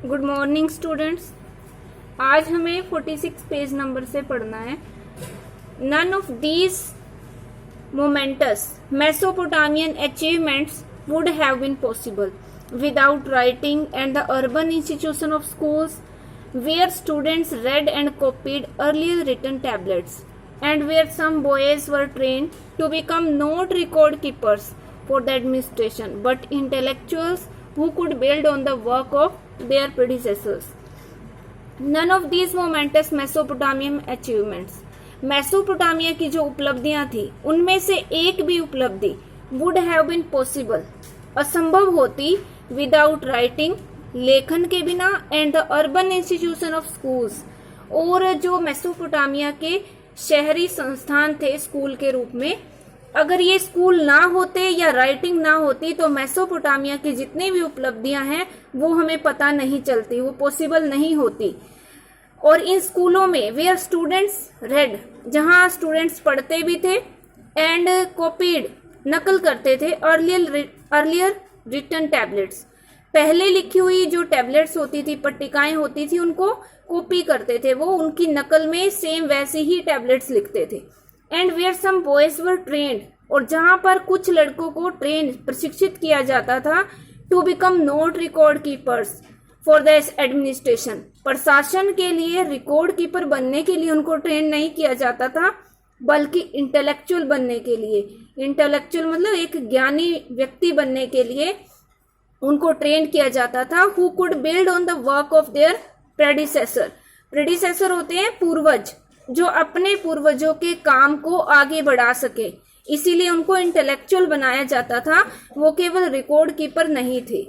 Good morning students. आज हमें 46 page number से पढ़ना है। None of these momentous Mesopotamian achievements would have been possible without writing and the urban institution of schools where students read and copied earlier written tablets and where some boys were trained to become not record keepers for the administration but intellectuals who could build on the work of their predecessors. None of these momentous Mesopotamian achievements, Mesopotamia की जो उपलब्धियां थी उनमें से एक भी उपलब्धि would have been possible, असंभव होती, विदाउट राइटिंग, लेखन के बिना, and the urban institution of schools, और जो मेसोपोटामिया के शहरी संस्थान थे स्कूल के रूप में, अगर ये स्कूल ना होते या राइटिंग ना होती तो मेसोपोटामिया की जितनी भी उपलब्धियां हैं वो हमें पता नहीं चलती, वो पॉसिबल नहीं होती। और इन स्कूलों में वेयर स्टूडेंट्स रेड, जहां स्टूडेंट्स पढ़ते भी थे, एंड कॉपीड, नकल करते थे, अर्लियर रिटन टैबलेट्स, पहले लिखी हुई जो टैबलेट्स होती थी, पट्टिकाएं होती थी, उनको कॉपी करते थे, वो उनकी नकल में सेम वैसे ही टैबलेट्स लिखते थे। And where some boys were trained, और जहां पर कुछ लड़कों को प्रशिक्षित किया जाता था, to become not record keepers for the administration, प्रशासन के लिए रिकॉर्ड कीपर बनने के लिए उनको ट्रेन नहीं किया जाता था, बल्कि इंटेलेक्चुअल बनने के लिए, इंटेलेक्चुअल मतलब एक ज्ञानी व्यक्ति बनने के लिए उनको ट्रेन किया जाता था। Who could build on the work of their predecessor, predecessor होते हैं पूर्वज, जो अपने पूर्वजों के काम को आगे बढ़ा सके, इसीलिए उनको इंटेलेक्चुअल बनाया जाता था, वो केवल रिकॉर्ड कीपर नहीं थे।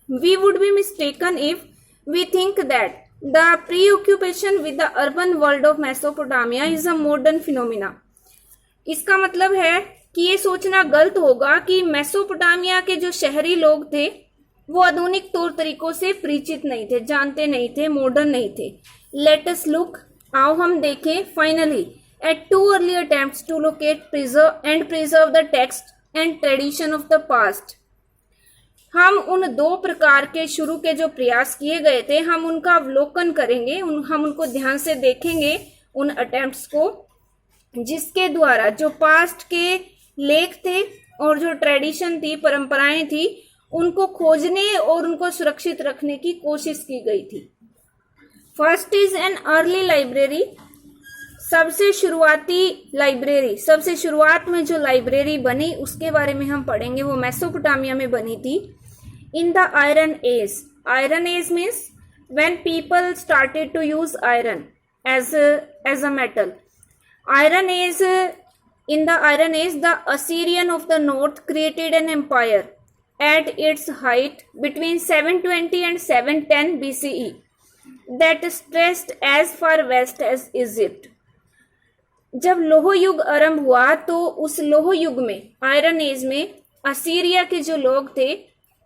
We would be mistaken if we think that the preoccupation with the urban world of Mesopotamia is a modern phenomena. इसका मतलब है कि ये सोचना गलत होगा कि मेसोपोटामिया के जो शहरी लोग थे वो आधुनिक तौर तरीकों से परिचित नहीं थे, जानते नहीं थे, मॉडर्न नहीं थे। लेट अस लुक, आओ हम देखें finally at two early attempts to locate preserve the text and tradition of the past. हम उन दो प्रकार के शुरू के जो प्रयास किए गए थे, हम उनका अवलोकन करेंगे, हम उनको ध्यान से देखेंगे, उन अटेम्प्ट्स को, जिसके द्वारा जो पास्ट के लेख थे और जो ट्रेडिशन थी, परंपराएं थी, उनको खोजने और उनको सुरक्षित रखने की कोशिश की गई थी। First is an early library, सबसे शुरुआती लाइब्रेरी, सबसे शुरुआत में जो लाइब्रेरी बनी उसके बारे में हम पढ़ेंगे, वो मेसोपोटामिया में बनी थी। In the Iron Age, Iron Age means when people started to use iron as a metal. Iron Age, in the Iron Age, the Assyrian of the North created an empire at its height between 720 and 710 BCE that stretched as far west as Egypt. जब लोह युग आरंभ हुआ तो उस लोह युग में, आयरन एज में, असीरिया के जो लोग थे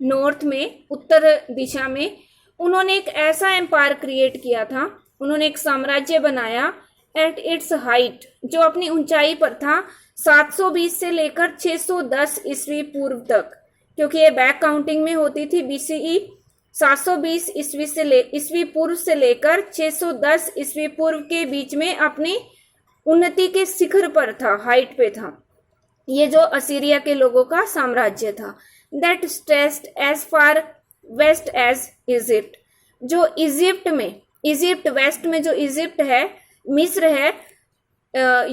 नॉर्थ में, उत्तर दिशा में, उन्होंने एक ऐसा एम्पायर क्रिएट किया था, उन्होंने एक साम्राज्य बनाया एट इट्स हाइट, जो अपनी ऊंचाई पर था 720 से लेकर 610 ईस्वी पूर्व तक, क्योंकि ये बैक काउंटिंग में होती थी। बीसीई 720 ईस्वी पूर्व से लेकर 610 ईस्वी पूर्व के बीच में अपनी उन्नति के शिखर पर था, हाइट पे था। ये जो असीरिया के लोगों का साम्राज्य था, that stretched as far west as Egypt, जो इजिप्ट में, इजिप्ट वेस्ट में जो इजिप्ट है, मिस्र है,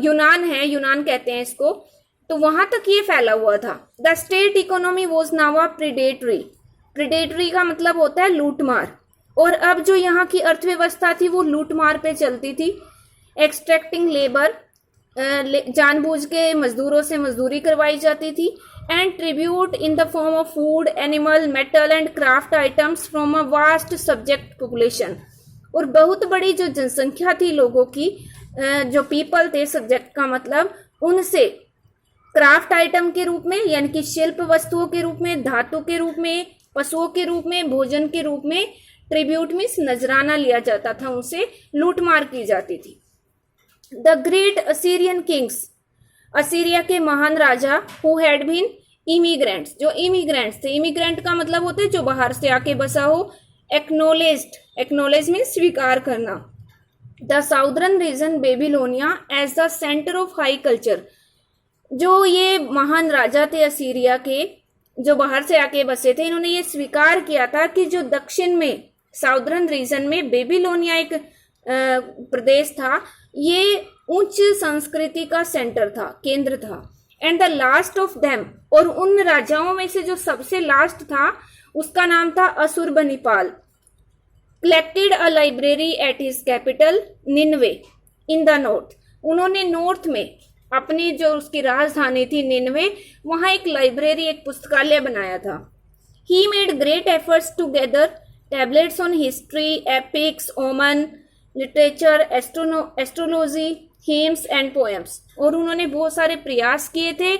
यूनान है, यूनान कहते हैं इसको, तो वहां तक ये फैला हुआ था। The state economy was now predatory, predatory का मतलब होता है लूटमार, और अब जो यहाँ की अर्थव्यवस्था थी वो लूटमार पे चलती थी। एक्सट्रैक्टिंग लेबर, जानबूझ के मजदूरों से मजदूरी करवाई जाती थी। And tribute in the form of food, animal, metal and craft items from a vast subject population, और बहुत बड़ी जो जनसंख्या थी लोगों की, जो पीपल थे, सब्जेक्ट का मतलब, उनसे क्राफ्ट आइटम के रूप में, यानी कि शिल्प वस्तुओं के रूप में, धातु के रूप में, पशुओं के रूप में, भोजन के रूप में, ट्रिब्यूट मीन्स नजराना लिया जाता था, उनसे लूटमार की जाती थी। The great Assyrian Kings, Assyria के महान राजा, हु हैड बीन इमिग्रेंट्स, जो इमिग्रेंट्स थे, इमिग्रेंट का मतलब होता है जो बाहर से आके बसा हो, एक्नोलेज मीन्स स्वीकार करना, the southern region Babylonia as the centre of high culture. जो ये महान राजा थे असीरिया के, जो बाहर से आके बसे थे, इन्होंने ये स्वीकार किया था कि जो दक्षिण में साउदर्न रीजन में बेबीलोनिया एक प्रदेश था, ये उच्च संस्कृति का सेंटर था, केंद्र था। And the last of them, और उन राजाओं में से जो सबसे लास्ट था उसका नाम था Ashurbanipal, collected a library at his capital Nineveh in the north. उन्होंने नॉर्थ में अपनी जो उसकी राजधानी थी निन्वे, वहां एक लाइब्रेरी, एक पुस्तकालय बनाया था। He made great efforts to gather tablets on history, epics, omen, literature, astrology, hymns and poems. और उन्होंने बहुत सारे प्रयास किए थे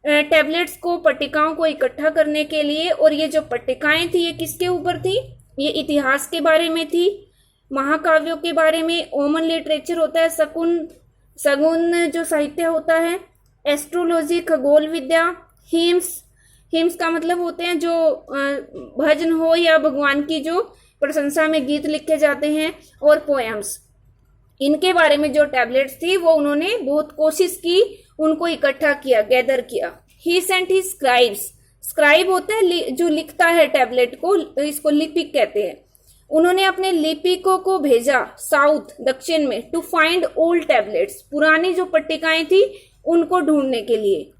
टैबलेट्स को, पट्टिकाओं को इकट्ठा करने के लिए। और ये जो पट्टिकाएं थी ये किसके ऊपर थी? ये इतिहास के बारे में थी, महाकाव्यों के बारे में, ओमन लिटरेचर होता है, सगुन जो साहित्य होता है, एस्ट्रोलॉजी खगोल विद्या, हिम्स का मतलब होते हैं जो भजन हो या भगवान की जो प्रशंसा में गीत लिखे जाते हैं, और पोएम्स। इनके बारे में जो टैबलेट्स थी वो उन्होंने बहुत कोशिश की, उनको इकट्ठा किया, गैदर किया। ही सेंट हिज स्क्राइब्स, स्क्राइब होता है जो लिखता है टैबलेट को, इसको लिपिक कहते हैं। उन्होंने अपने लिपिकों को भेजा साउथ, दक्षिण में, टू फाइंड ओल्ड टैबलेट्स, पुरानी जो पट्टिकाएं थी उनको ढूंढने के लिए।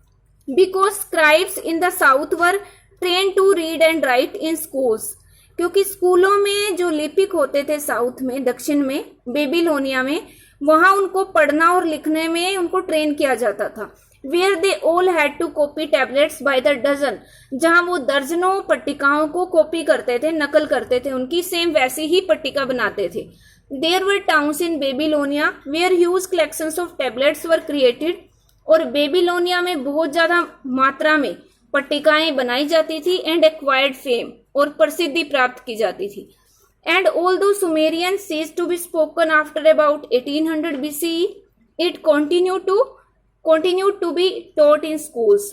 Because scribes in the south were train to read and write in schools, क्योंकि स्कूलों में जो लिपिक होते थे साउथ में, दक्षिण में, बेबीलोनिया में, वहां उनको पढ़ना और लिखने में उनको ट्रेन किया जाता था। Where they all had to copy tablets by the dozen, जहां वो दर्जनों पट्टिकाओं को कॉपी करते थे, नकल करते थे, उनकी सेम वैसी ही पट्टिका बनाते थे। There were towns in Babylonia where huge collections of tablets were created, और बेबीलोनिया में बहुत ज्यादा मात्रा में पट्टिकाएं बनाई जाती थी, एंड एक्वायर्ड फेम, और प्रसिद्धि प्राप्त की जाती थी। And although Sumerian ceased to be spoken after about 1800 BCE, it continued to be taught in schools।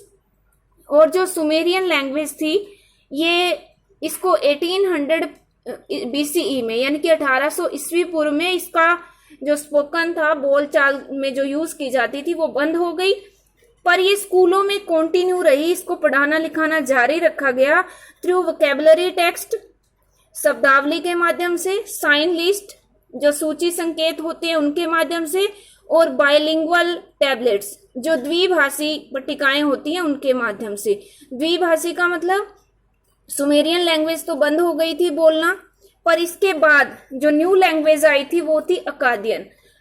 और जो सुमेरियन लैंग्वेज थी, ये इसको 1800 BCE में, यानी कि 1800 ईस्वी पूर्व में, इसका जो स्पोकन था, बोलचाल में जो यूज की जाती थी, वो बंद हो गई। पर ये स्कूलों में कंटिन्यू रही, इसको पढ़ाना लिखाना जारी रखा गया थ्रू वोकैबुलरी टेक्स्ट, शब्दावली के माध्यम से, साइन लिस्ट जो सूची संकेत होते हैं उनके माध्यम से, और बायलिंगुअल टैबलेट्स जो द्विभाषी पट्टिकाएं होती हैं उनके माध्यम से। द्विभाषी का मतलब सुमेरियन लैंग्वेज तो बंद हो गई थी बोलना, पर इसके बाद जो न्यू लैंग्वेज आई थी वो थी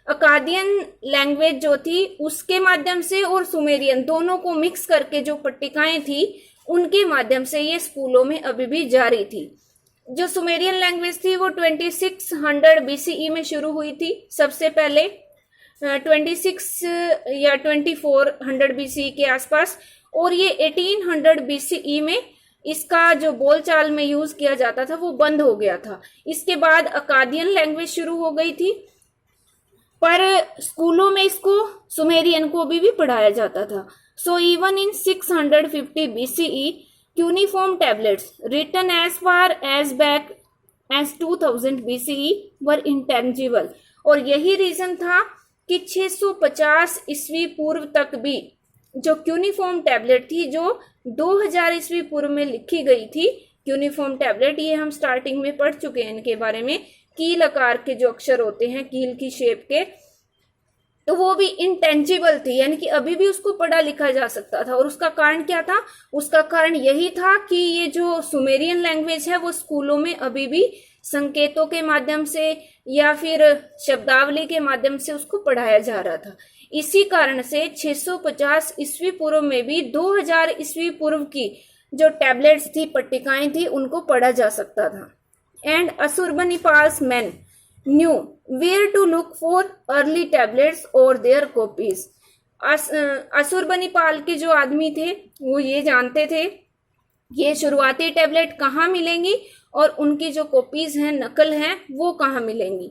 अकादियन लैंग्वेज जो थी, उसके माध्यम से और सुमेरियन दोनों को मिक्स करके जो पट्टिकाएं थी उनके माध्यम से ये स्कूलों में अभी भी जारी थी। जो सुमेरियन लैंग्वेज थी वो 2600 BCE में शुरू हुई थी सबसे पहले, 26 या 2400 BCE के आसपास, और ये 1800 BCE में इसका जो बोलचाल में यूज किया जाता था वो बंद हो गया था। इसके बाद अकादियन लैंग्वेज शुरू हो गई थी, पर स्कूलों में इसको सुमेरियन को भी पढ़ाया जाता था। So even in 650 BCE cuneiform tablets written as far as back as 2000 BCE were intangible। और यही रीजन था कि 650 ईस्वी पूर्व तक भी जो क्यूनिफॉर्म टैबलेट थी, जो 2000 ईस्वी पूर्व में लिखी गई थी क्यूनिफॉर्म टैबलेट, ये हम स्टार्टिंग में पढ़ चुके हैं इनके बारे में, कील आकार के जो अक्षर होते हैं, कील की शेप के, तो वो भी इंटेंजिबल थी, यानी कि अभी भी उसको पढ़ा लिखा जा सकता था। और उसका कारण क्या था? उसका कारण यही था कि ये जो सुमेरियन लैंग्वेज है वो स्कूलों में अभी भी संकेतों के माध्यम से या फिर शब्दावली के माध्यम से उसको पढ़ाया जा रहा था। इसी कारण से 650 ईस्वी पूर्व में भी 2000 ईस्वी पूर्व की जो टैबलेट्स थी, पट्टिकाएं थी, उनको पढ़ा जा सकता था। And Ashurbanipal's men knew where to look for early tablets और देयर कॉपीज। अशुरबनिपाल के जो आदमी थे वो ये जानते थे ये शुरुआती टैबलेट कहाँ मिलेंगी और उनकी जो कॉपीज हैं, नकल हैं, वो कहाँ मिलेंगी।